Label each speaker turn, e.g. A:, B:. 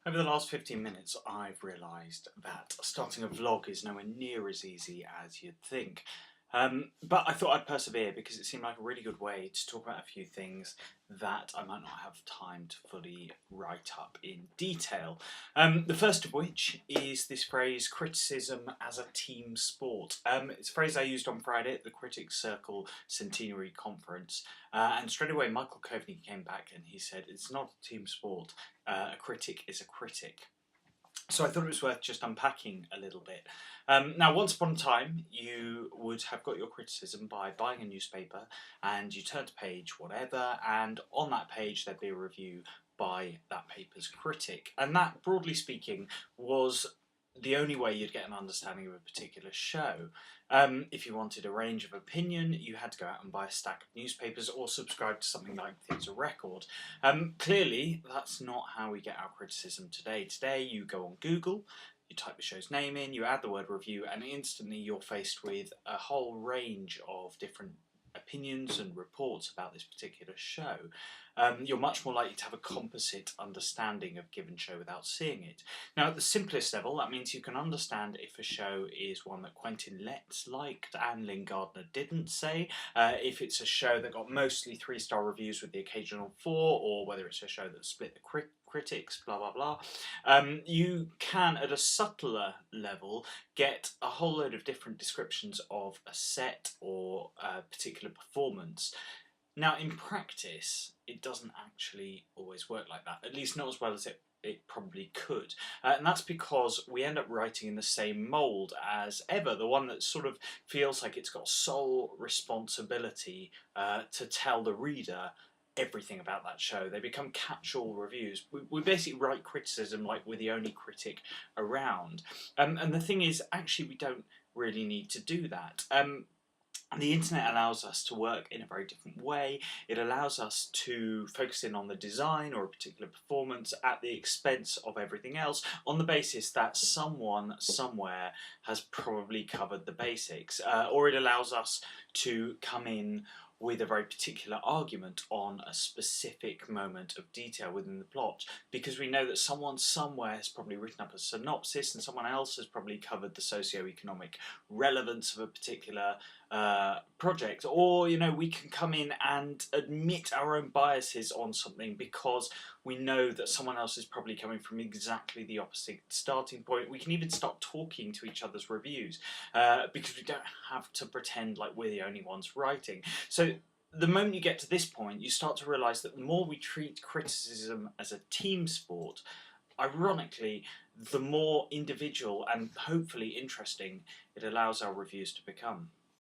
A: Over the last 15 minutes, I've realised that starting a vlog is nowhere near as easy as you'd think. But I thought I'd persevere because it seemed like a really good way to talk about a few things that I might not have time to fully write up in detail. The first of which is this phrase, criticism as a team sport. It's a phrase I used on Friday at the Critics Circle Centenary Conference, and straight away Michael Coveney came back and he said, it's not a team sport, a critic is a critic. So I thought it was worth just unpacking a little bit. Now, once upon a time, you would have got your criticism by buying a newspaper and you turn to page whatever, and on that page there'd be a review by that paper's critic. And that, broadly speaking, was the only way you'd get an understanding of a particular show. If you wanted a range of opinion, you had to go out and buy a stack of newspapers or subscribe to something like Theatre Record. Clearly, that's not how we get our criticism today. Today, you go on Google, you type the show's name in, you add the word review, and instantly you're faced with a whole range of different opinions and reports about this particular show. You're much more likely to have a composite understanding of a given show without seeing it. Now, at the simplest level, that means you can understand if a show is one that Quentin Letts liked and Lyn Gardner didn't, say, if it's a show that got mostly 3-star reviews with the occasional 4, or whether it's a show that split the critics, blah blah blah. You can, at a subtler level, get a whole load of different descriptions of a set or a particular performance. Now, in practice, it doesn't actually always work like that, at least not as well as it probably could. And that's because we end up writing in the same mould as ever, the one that sort of feels like it's got sole responsibility to tell the reader everything about that show. They become catch-all reviews. We basically write criticism like we're the only critic around. And the thing is, actually, we don't really need to do that. The internet allows us to work in a very different way. It allows us to focus in on the design or a particular performance at the expense of everything else, on the basis that someone somewhere has probably covered the basics. Or it allows us to come in with a very particular argument on a specific moment of detail within the plot, because we know that someone somewhere has probably written up a synopsis and someone else has probably covered the socio-economic relevance of a particular project. Or, you know, we can come in and admit our own biases on something because we know that someone else is probably coming from exactly the opposite starting point. We can even start talking to each other's reviews because we don't have to pretend like we're the only ones writing. So the moment you get to this point, you start to realise that the more we treat criticism as a team sport, ironically, the more individual and hopefully interesting it allows our reviews to become.